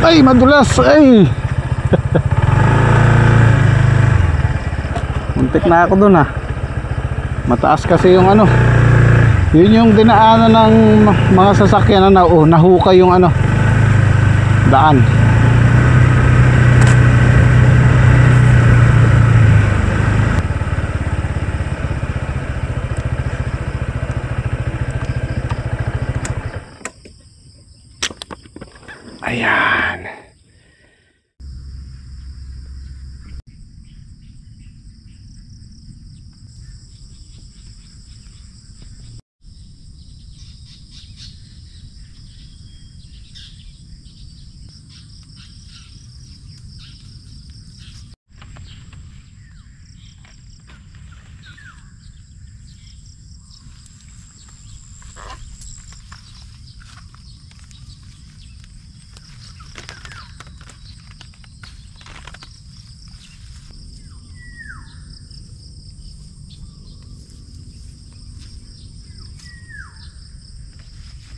Ay, madulas. Ay. Muntik na ako dun ah. Mataas kasi yung ano. Yun yung dinaanan ng mga sasakyan na nahukay yung ano, daan. Ayan.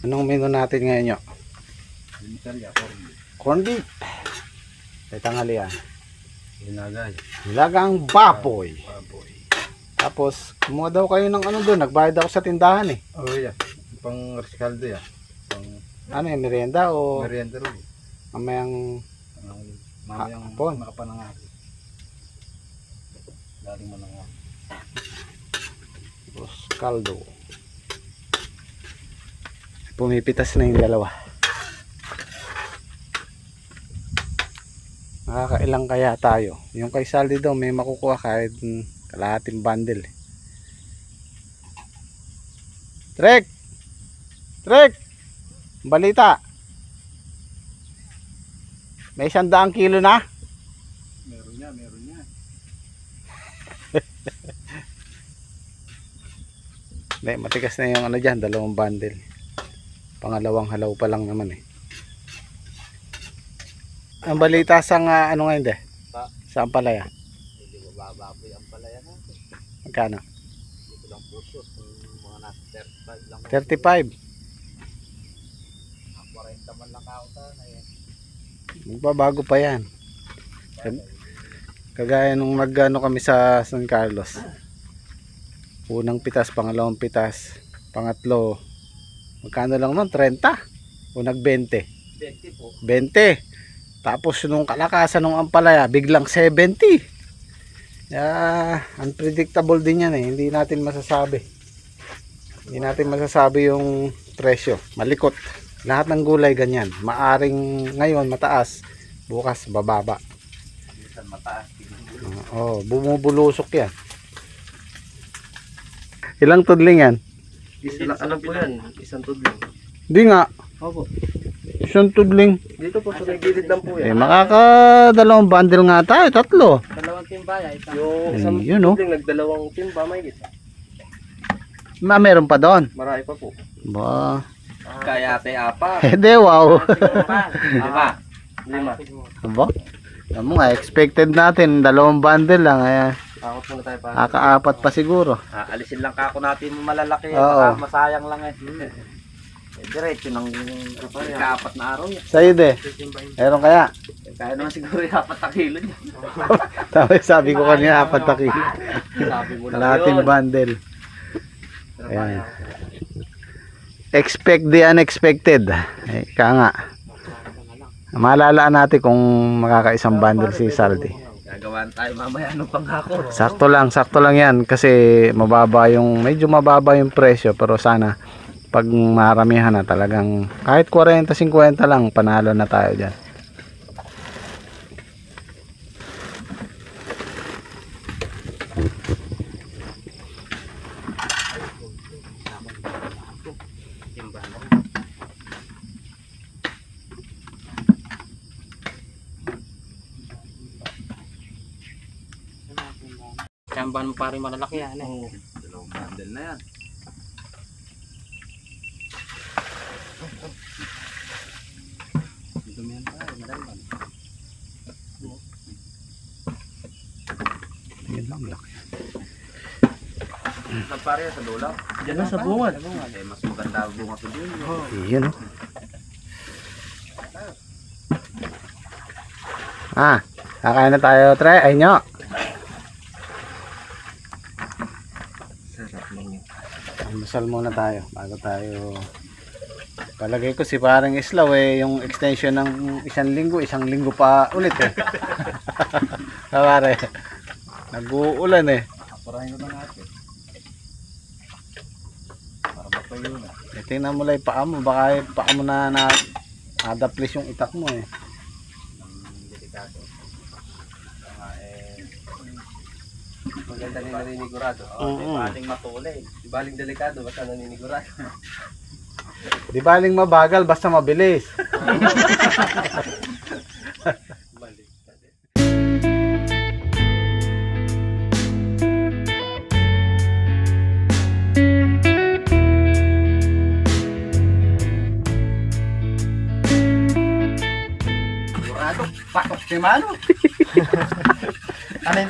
Anong menu natin ngayon nyo? Corn beef. May tanghalian. Nilagang baboy. Tapos kumuha daw kayo ng ano doon. Nagbayad ako sa tindahan eh. Oh yeah. Pang Riscaldo ya. Ano yung merienda o? Merienda rin. Mamayang hapon. Makapanangati. Galing manangati. Tapos kaldo. Pumipitas na yung dalawa. Nakakailang kaya tayo. Yung kay Saldi daw may makukuha kahit kalahating bundle. Trek! Trek! Balita! May 100 kilo na? Meron niya. Hindi, matigas na yung ano dyan, 2 bundle. Pangalawang halaw pa lang naman eh. Ang balita sa ano ngayon de? Sa Ampalaya? Hindi mababa po yung Ampalaya natin. Magkano? Hindi ko lang puso. Mga nasa 35 lang. 35. 40 man lang kauta na yan. Magbabago pa yan. Kagaya nung nag-ano kami sa San Carlos. Unang pitas, pangalawang pitas, pangatlo. Magkano lang nun? 30? O nag-20? 20 po. 20. Tapos nung kalakasan ng Ampalaya, biglang 70. Unpredictable din yan eh. Hindi natin masasabi. Hindi natin masasabi yung presyo. Malikot. Lahat ng gulay ganyan. Maaring ngayon mataas, bukas bababa. Minsan mataas. Bumubulusok yan. Ilang tudling yan? Ano po yan? Isang tudling. Hindi nga. Opo. Isang tudling. Dito po sa may gilid lang po yan. Makaka-2 bundle nga tayo, 3. 2 timba yan. Yung isang yun, tudling nag-2 timba may gita. Meron pa doon. Marami pa po. Ba. Kaya ate apa. Wow. 5. 5. Ba? Alam mo nga, expected natin 2 bundle lang. Ayan. Akot muna tayo pa. Kaka-4 pa siguro. Alisin lang kako natin malalaki. Oo. Masayang lang eh. Diretso ng ka-4 na araw yan. Sa'yo de. Meron kaya? Kaya naman siguro yung 4 na kilo niya. Tama, sabi ko kanina 4 na kilo. Sabi mo lang Kalahating yun. bundle. Ayan. Expect the unexpected. Kaya nga. Malalaan natin kung makakaisang bundle si Saldi. Gagawin tayo mamaya ng pangako. Sakto lang yan kasi medyo mababa yung presyo, pero sana pag maramihan na talagang kahit 40-50 lang panalo na tayo dyan. Chamban mo pa rin malalaki yan eh. 2 bundle na yan. Dito yan tayo, marami. Yan lang laki. Sa pare sa lulaw. Diyan na sa bungad. Eh mas maganda bunga to din. Iyon oh. Kakain na tayo, Tre. Ay, nyo. Sarap lang yun. Almusal muna tayo bago tayo. Palagay ko si parang Islaw yung extension ng isang linggo pa ulit Pare, nag-uulan Kapurahin ko na natin. Para matayo na. Tingnan mo lang yung paa mo, baka yung paa mo na adaplis yung itak mo Delikado. Maganda na naninigurado. Di baling matulay. Di baling delikado, basta naninigurado. Di baling mabagal, basta mabilis. Balik ka din. Sigurado, patok si Mano. Ano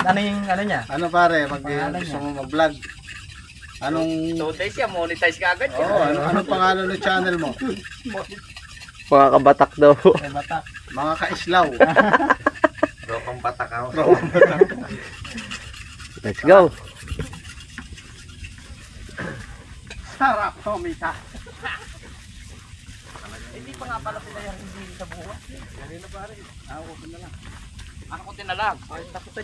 niya? Ano pare, gusto mo mag-vlog? Anong 2 days yan, monetize ka agad. anong pangalan ng channel mo? Mga kabatak daw. Batak. Mga ka-Islaw. Ropang batak ako. Let's go. Sarap, Tomita. Hindi pa nga pala sila yung hindi sa buwan. Ganun na pare. Ako na lang. Ako tinalag.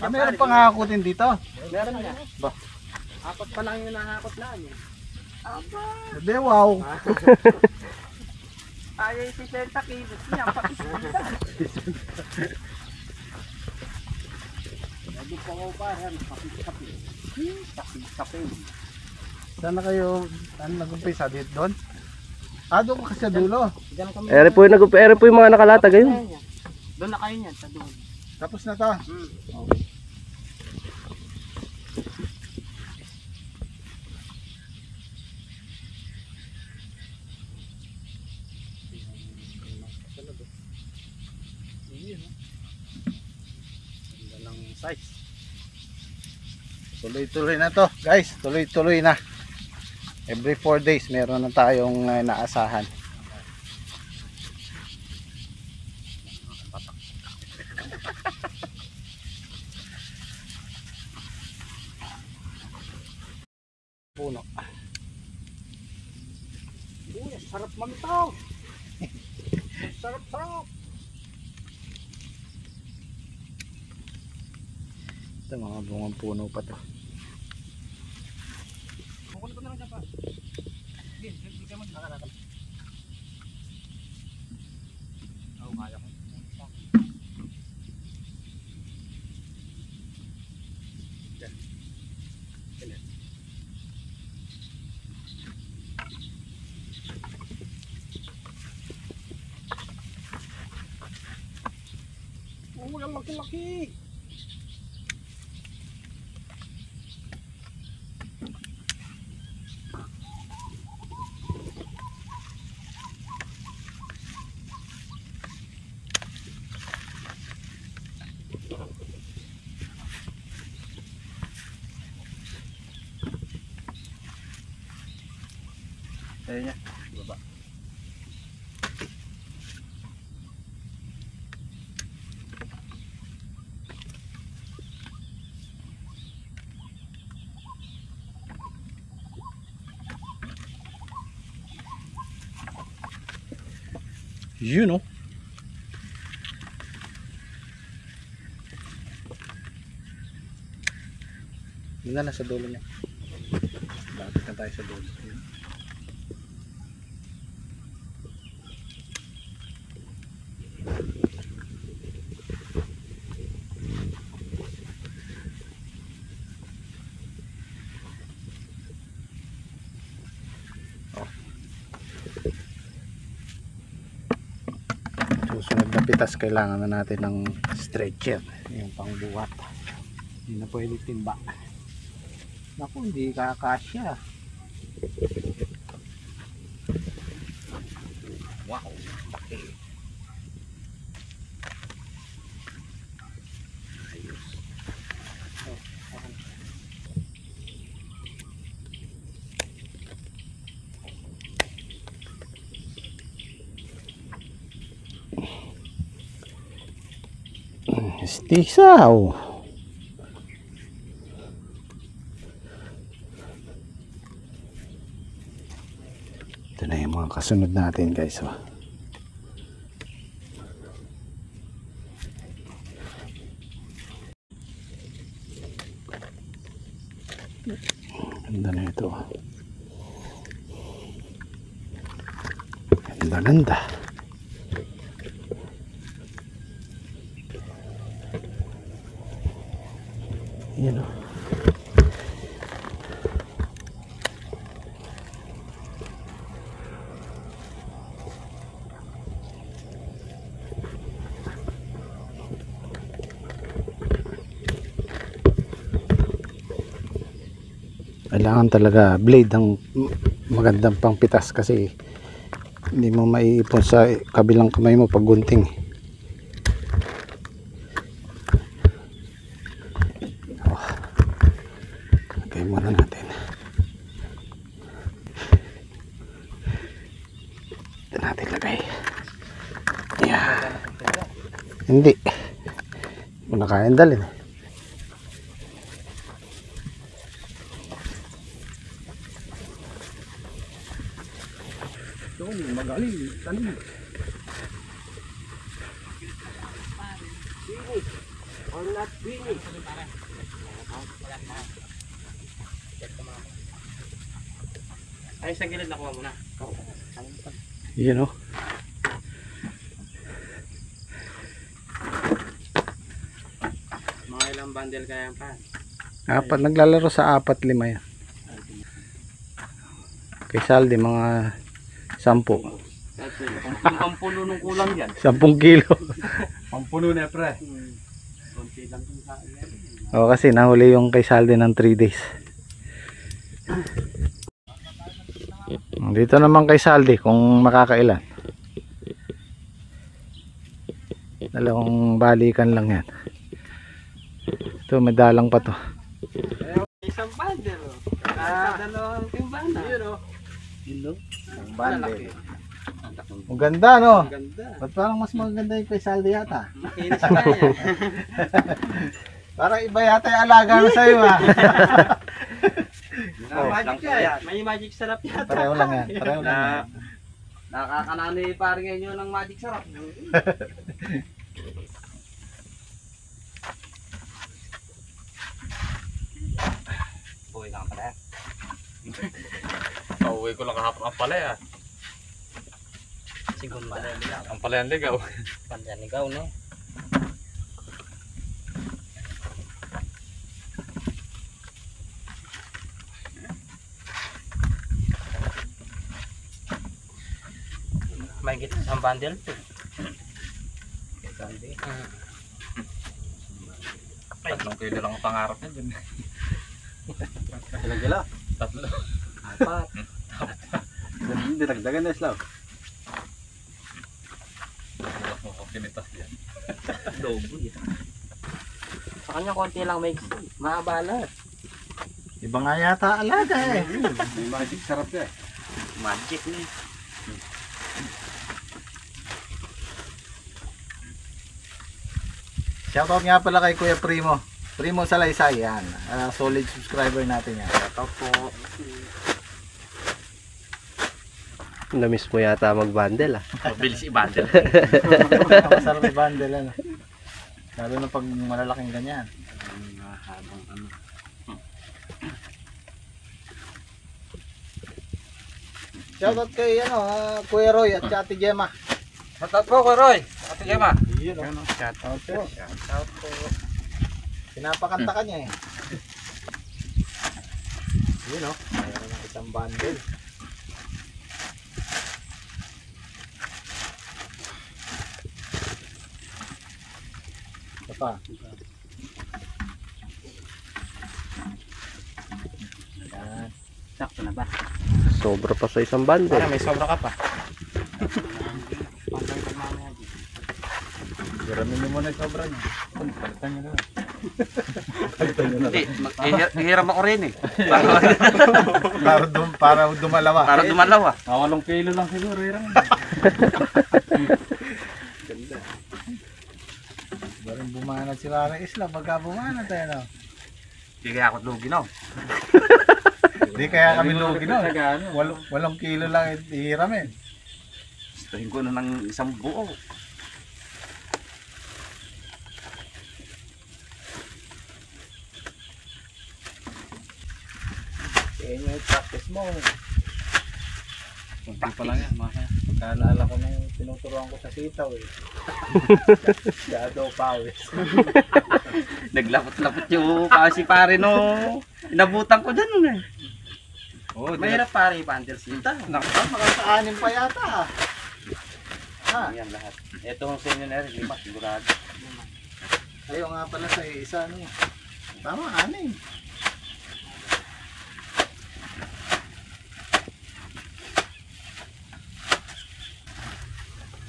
Meron pang hakutin dito. Meron niya. Ba? 4 pa lang yung nahakot namin. Hindi, wow. Ay, 60 kilos niya. Pati Naging pa ko pare, kapit. Saan na kayo, nag-umpisa dito doon? Doon ko kasi sa dulo. Diyan kami. Ere po yung mga nakalatag ayun. Doon na kayo niyan, sa doon. Tapos na to. Okay. Size. Tuloy-tuloy na to, guys. Tuloy-tuloy na. Every 4 days meron na tayong naasahan. Puno. Uy, sarap mamitaw. Sarap. Ito mga bungang puno pa to. Kukunin ko na lang dyan pa. Hindi ka mag-nakalakal. Oo, kaya ko. Oh, ang laki-laki. Ayun niya. Baba. You know. Yun na sa dulo niya. Bakit na tayo sa dulo? Susunod na pitas kailangan na natin ng stretcher, yung pangbuhat. Hindi na pwede timba. Naku, hindi kakasya. Wow, laki. Istisaw. Ito na yung mga kasunod natin guys. Oh. Ganda na ito. Ganda ganda. Yan o. Kailangan talaga blade ang magandang pangpitas kasi hindi mo maiipon sa kabilang kamay mo pag gunting. Oh. Okay muna natin. Ito natin lagay. Yeah. Hindi. Hindi mo na kayang dalhin. Magaling, talim. Or not bini. Ay, sa gilid nakuha mo na. Yun o. Mga ilang bundle kaya pa? Apat, naglalaro sa 4-5 yan. Kay Saldi mga 10. Pampuno nung kulang yan. 10 kilo. Pampuno na pre. Konti lang yung sa akin. O kasi nahuli yung kay Saldi ng 3 days. Dito naman kay Saldi kung makakailan. Dalawang balikan lang yan. Ito may dalang pa to. Isang bundle. Dalawang timbana. Yun o. Yun o. Bande. Ang ganda no? Ang ganda. Ba't parang mas maganda yung kay Saldi yata? Makinis na yan. Parang iba yata yung alaga na sa'yo ha. Magic yan. May magic sarap yata. Pareho lang yan. Pareho lang yan. Nakakanani parang ngayon ng magic sarap. Uy lang pala. Pauwi ko lang kahapon ang palaya. Sigun pala ligaw. Ang palayan ligaw. Pandiyan ligaw no. May git isang bundle to. Tatlong kilo lang ang pangarap niya dyan. Ilang kilo? Tatlo. Apat. Hindi nagdagan na Slav. Bukas mo kung pinitas yan. Lobo yan. Sa kanya konti lang may maabala. Iba nga yata alaga eh. May magic sarap yan. Magic ni. Shoutout nga pala kay Kuya Primo. Primo Salaysay yan. Solid subscriber natin yan. Shoutout po. Namiss mo yata mag-bundle ah. Mabilis i-bundle. Masarap yung bundle ano. Lalo na pag malalaking ganyan. Habang ano. Shoutout kay Kuya Roy at Ate Gemma. Shoutout po kay Roy. Ate Gemma. Yun o. Shoutout po. Shoutout po. Pinapakanta ka niya eh. Yun o. Mayroon ng isang bundle. Ito pa. Yan. Sakto na ba? Sobra pa sa isang bundle. May sobra ka pa. Garamin mo muna yung sobra niya. Palitan niyo na. Hindi. Hihiram ako rin eh. Para dumalawa. Para dumalaw ah. 8 kilo lang siguro. Parang bumana naman si Mara Isla pagka bumana tayo, no? Hindi kaya ako lugi no. Hindi kaya kami lugi nun. 8 kilo lang ihiram eh. Gustuhin ko na ng isang buo. Kaya yung practice mo. Hindi pa lang yan. Pagkalala ko nung tinuturuan ko sa sitaw eh. Siya daw pawis. Naglapot-lapot yung kasi pare no. Inabutan ko dyan eh. Oh, Mahirap pare i-bundle sita. Naku, makasa-anim pa yata ah. Ha? Yan lahat. Itong senior na rin, 5 sigurado. Ayaw nga pala sa isa ano. Tama, 6.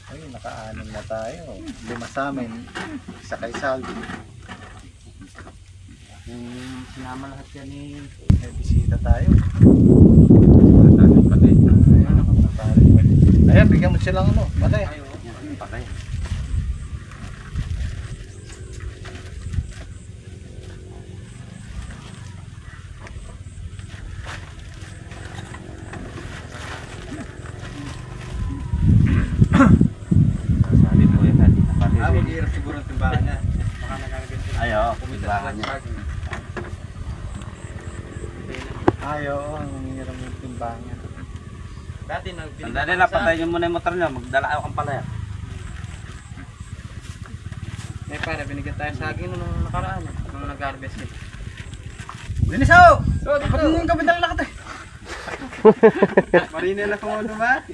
Ay, naka-6 na tayo. 5 sa amin. Isa kay Salvi. Sinama lahat yan eh. May bisita tayo. Ayan, bigyan mo silang ano. Malay. Yan, patay. Sabi mo yan, hindi na pati. Mag-iirap siguro ang timbangan niya. Ayaw, kumitahan niya. Ay, oo. Ang hirap yung timbangan niya. Dati Sandali lang, patayin mo na yung motor niya. Magdala ako kang palaya. Eh pare, binigyan tayo sa akin nung nakaraan. Nung nag-harvest eh. Linisaw! Dapat nung gabi dala na ka tayo. Marina na kung ano ba?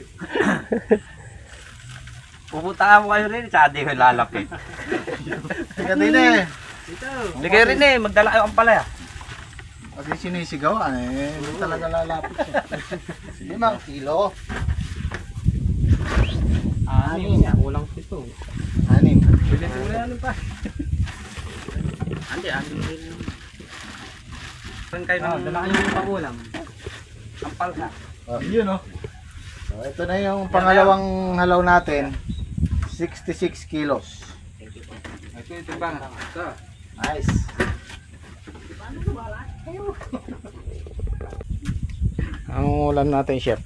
Pupunta mo kayo rin, sa di ko lalapit. Teka din eh. Hindi kayo rin eh, magdala kayo ang palaya. Kasi sinisigawan eh. Hindi talaga lalapit siya. 5 kilo. 6. Kulang 7. 6. Bilis mo na ano pa. Andi, rin. Saan kayo nang dala kayo yung pangulam? Ang palha. Yun oh. So, ito na yung pangalawang halaw natin. 66 kilos. Ito yung timbangan. Ito. Nice. Ang ulam natin, chef.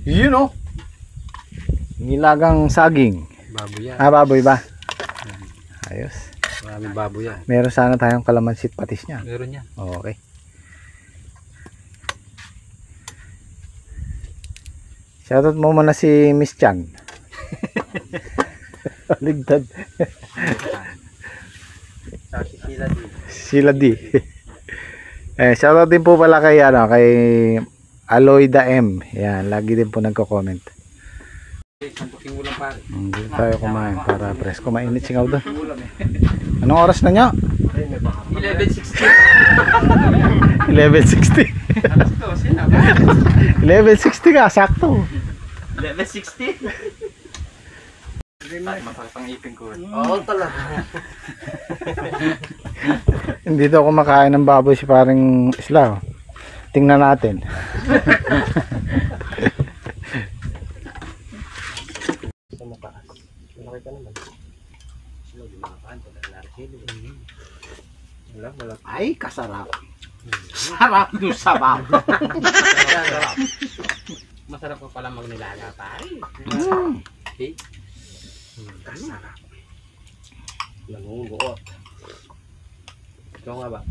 Yun oh. Nilagang saging. Baboy yan. Ah, baboy ba? Ayos. Maraming baboy yan. Meron sana tayong kalamansit patis niya. Meron yan. Okay. Shoutout mo muna si Miss Chan. Ligtad. Sa sila din. Sila D. Shoutout din po pala kay kay Aloyda M. Yan, lagi din po nagko-comment. Santuking ulam pare. Dito tayo kumain para presko. Mainit singaw doon. Anong oras na nyo? 11:60. 11:60. Alas 12 na. 11:60 ka, sakto. 11:60. Masakit ang ipin ko. Oo, talaga. Hindi daw kumakain ng baboy si paring Isla. Oh. Tingnan natin. Malaki ka naman. Wala. Ay, kasarap. Sarap yung sabaw. Masarap pa pala magnilaga pare. Kasarap. Nangunguot. Ikaw nga ba?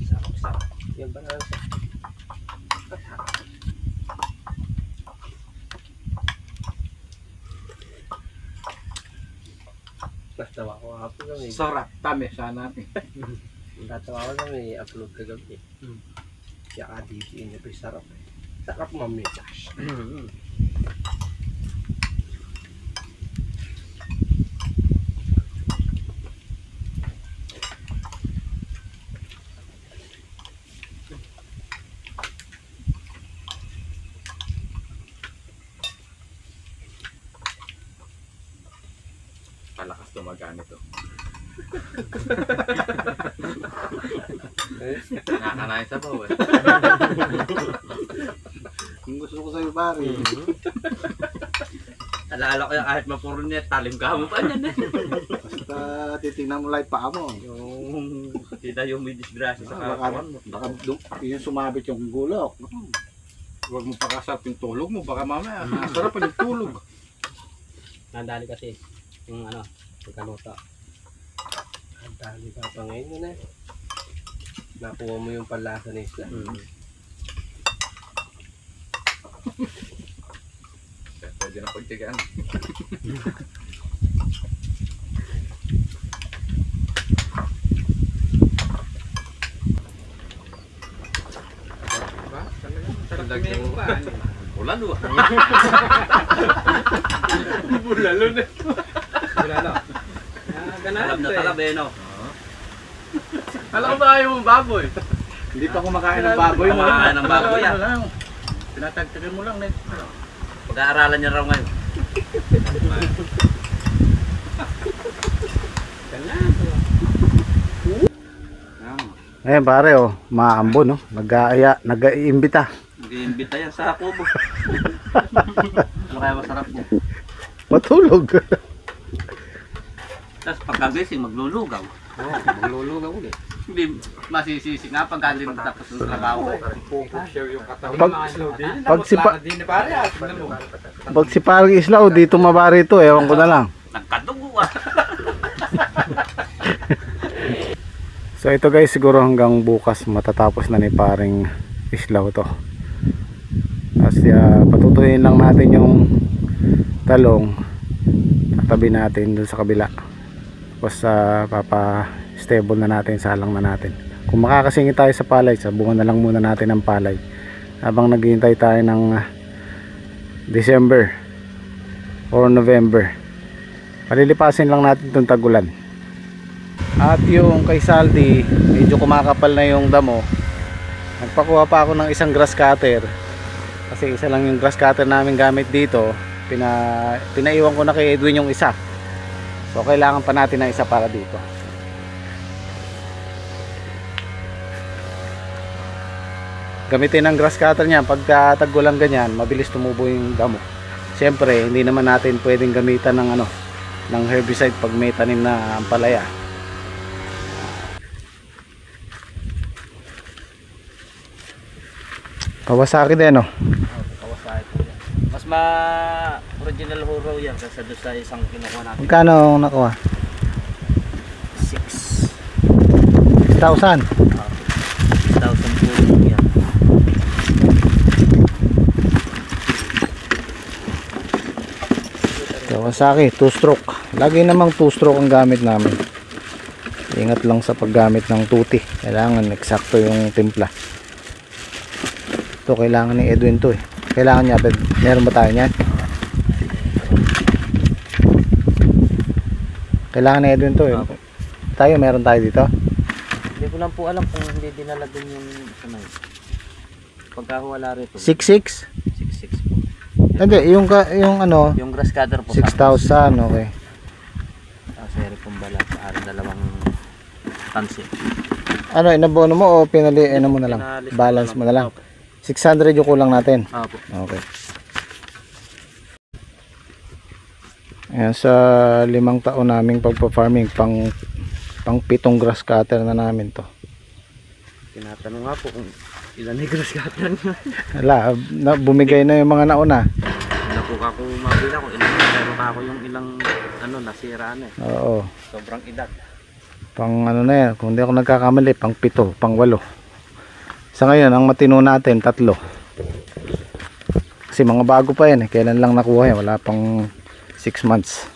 Sarap. Yan ba na? Natawa ko hapon kami. Sarap. Tami sana. Natawa ko kami upload kagabi. Kaya ka-DP niya pero sarap eh. Sarap mamitas. Palakas tumagaan ito. Nakakanain sa bawa. Kung gusto ko sa'yo, pare. Alala ko yung kahit mapuro niya, talim ka mo pa niyan eh. Basta titingnan mo lang yung paa mo. Yung kita yung may disgrasya sa Baka, katawan mo. baka yung sumabit yung gulok. Huwag mo pakasarap yung tulog mo. Baka mamaya, masarap yung tulog. Nandali kasi yung ano, pagkaluto. Nandali ka pa ngayon yun eh. Nakuha mo yung panlasa ni Isla. Pwede na pagtigaan. Diba? Sarap yung pa. Ulan o. Bulalo na. Bulalo. Talab na talab eh no. Alam ko ba ayaw mong baboy? Hindi pa kumakain ng baboy mo. Kumakain ng baboy Ano ah. lang. Pinatagtagan mo lang. Pag-aaralan niya raw ngayon. Ayan pare oh, maambon no. Nag-iimbita. Mag-iimbita yan sa kubo. Ano kaya masarap niya? Matulog. Tapos pagkagising maglulugaw. Oo, maglulugaw ulit. Hindi masisisi nga pagkalim tapos ng trabaho eh. Share yung katawan. Pag si parang Isla oh, dito mabari ito, ewan ko na lang. Nagkadugo ah. So ito guys, siguro hanggang bukas matatapos na ni paring Islaw to. Kasi patutuyin lang natin yung talong, tatabi natin dun sa kabila. Tapos papa-stable na natin, salang na natin. Kung makakasingit tayo sa palay, sabungan na lang muna natin ng palay habang naghihintay tayo ng December or November. Palilipasin lang natin itong tagulan. At yung kay Saldi, medyo kumakapal na yung damo. Nagpakuha pa ako ng isang grass cutter. Kasi isa lang yung grass cutter namin gamit dito. Pinaiwan ko na kay Edwin yung isa. So kailangan pa natin ng isa para dito. Gamitin ang grass cutter niya. Pagka tagulang ganyan, mabilis tumubo yung damo. Siyempre, hindi naman natin pwedeng gamitan ng ng herbicide pag may tanim na ampalaya. Kawasaki din no? Kawasaki. Mas original huro yan kasi doon sa isang kinukuha natin. Magkano nakuha? 6,000 6,000. po yan. Kawasaki 2 stroke. Lagi namang 2 stroke ang gamit namin. Ingat lang sa paggamit ng tuti. Kailangan eksakto yung timpla. Ito kailangan ni Edwin to eh. Kailangan niya, meron ba tayo niyan? Kailangan ni Edwin to eh. Tayo, meron tayo dito. Hindi ko lang po alam kung hindi dinala din yung sanay. Pagkahuwala rito. 6,600? 6,600 po. Hindi, yung ano, Yung grass cutter po. 6,000, okay. Seri pong balat. Dalawang tansi. Ano, inabono mo o mo na lang? Balance mo na lang. 600 yung kulang natin. Opo. Okay. Ayan, sa 5 taon naming pagpa-farming, pang 7 grass cutter na namin to. Tinatanong nga po kung ilan na grass cutter niya. Wala, bumigay na yung mga nauna. Wala po ako mabila kung ilan. Meron pa ako yung ilang nasira na eh. Oo. Sobrang edad. Pang ano na yan, kung hindi ako nagkakamali, pang 7, pang 8. Sa ngayon, ang matino natin, 3. Kasi mga bago pa yan eh. Kailan lang nakuha yan, wala pang 6 months.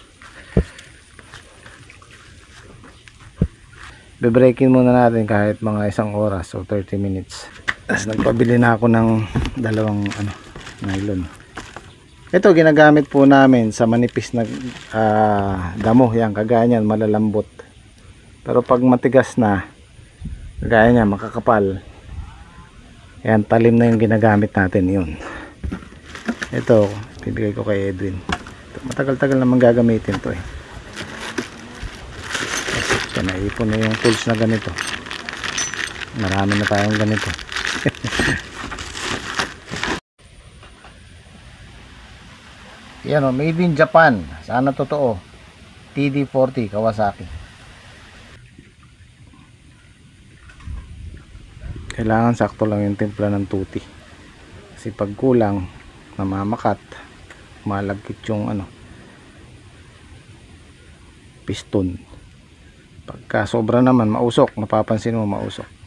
Bebreakin muna natin kahit mga 1 oras o 30 minutes. Nagpabili na ako ng 2 nylon. Ito ginagamit po namin sa manipis na damo. Yan, kagaya niyan, malalambot. Pero pag matigas na, kagaya niya, makakapal. Yan, talim na yung ginagamit natin yun. Ito, bibigay ko kay Edwin. Matagal-tagal naman gagamitin to eh. Kasi naipon na yung tools na ganito. Marami na tayong ganito. Yan o, made in Japan. Sana totoo. TD40 Kawasaki. Kailangan sakto lang yung timpla ng tuti. Kasi pag kulang, namamakat, malagkit yung piston. Pagka sobra naman, mausok. Mapapansin mo, mausok.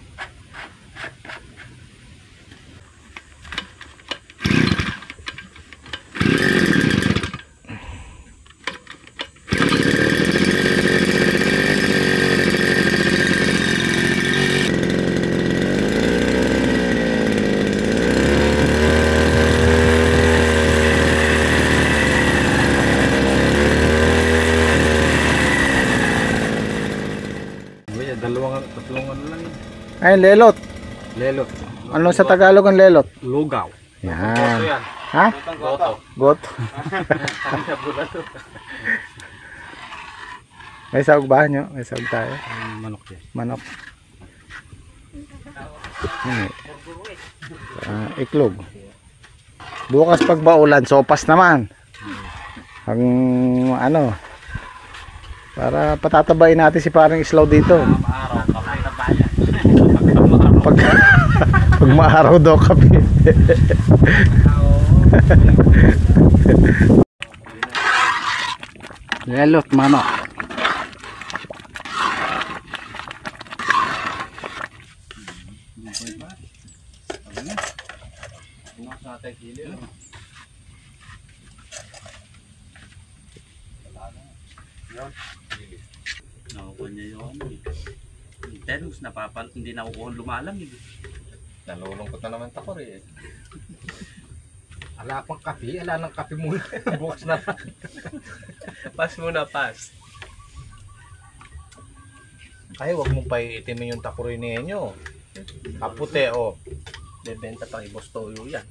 Tatlong ano lang yun. Ay, lelot. Lelot. Ano sa Tagalog ang lelot? Lugaw. Yan. Yan. Ha? Goto. Goto. May sahog ba nyo? May sahog tayo. Manok yan. Manok. Iklog. Bukas pag baulan, sopas naman. Ang para patatabain natin si parang Islaw dito. Maaraw, kapay na bayan. Pag maaraw daw kape. Lelot manok. Nakukuha niya yun. Intense, hindi na kukuha lumalamig. Nalulungkot na naman takor eh. Ala pang kape, ala ng kape muna. Bukas na lang. Pass muna, pass. Ay, wag mong paiitimin yung takurin ninyo. Kapute o. Bebenta pa kay Boss Toyo yan.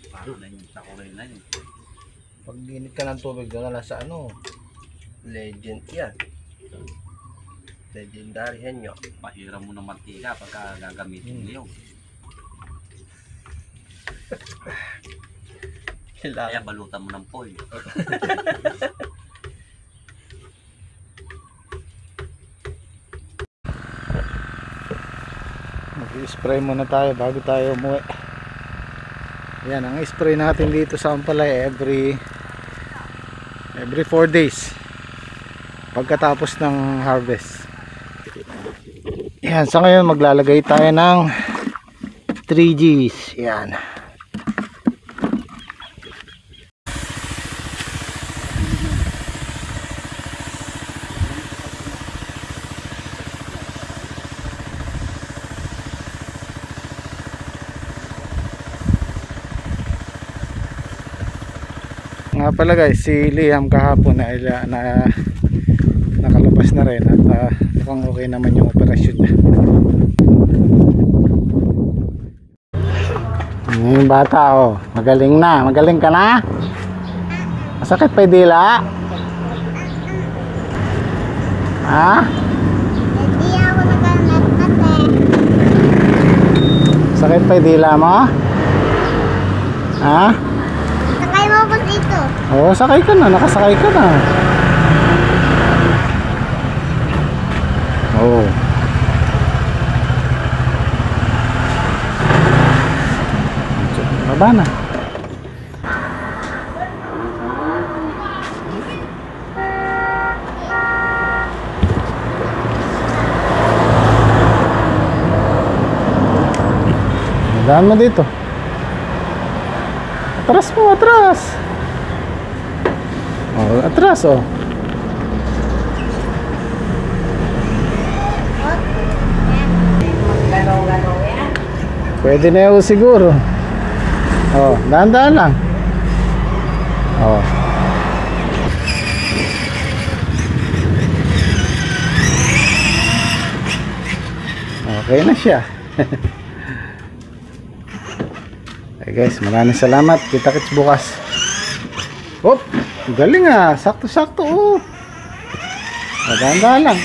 Paano na yung takuray na yun. Pag ginit ka ng tubig doon na sa Legend yan. Legendary henyo. Pahiram mo ng mantika pagka gagamitin niyo. Kaya balutan mo ng foil. Mag-spray muna tayo bago tayo umuwi. Yan, ang spray natin dito sa Ampalay every 4 days pagkatapos ng harvest. Yan, sa ngayon maglalagay tayo ng 3Gs. Yan. Nga pala guys, si Liam kahapon na nakalabas na rin at mukhang okay naman yung operasyon niya. Yung bata magaling na. Magaling ka na? Masakit pa yung dila? Ha? Hindi ako nagkanatat Sakit pa yung dila mo? Ha? Sakay mo ako dito. Oo, sakay ka na. Nakasakay ka na. Oo. Baba na. Daan mo dito. Atras mo, atras. Oh, atras Galaw-galaw yan. Pwede na yun siguro. Dahan-dahan lang. Okay na siya. Okay guys, maraming salamat. Kita-kits bukas. Galing sakto-sakto. Dahan-dahan lang.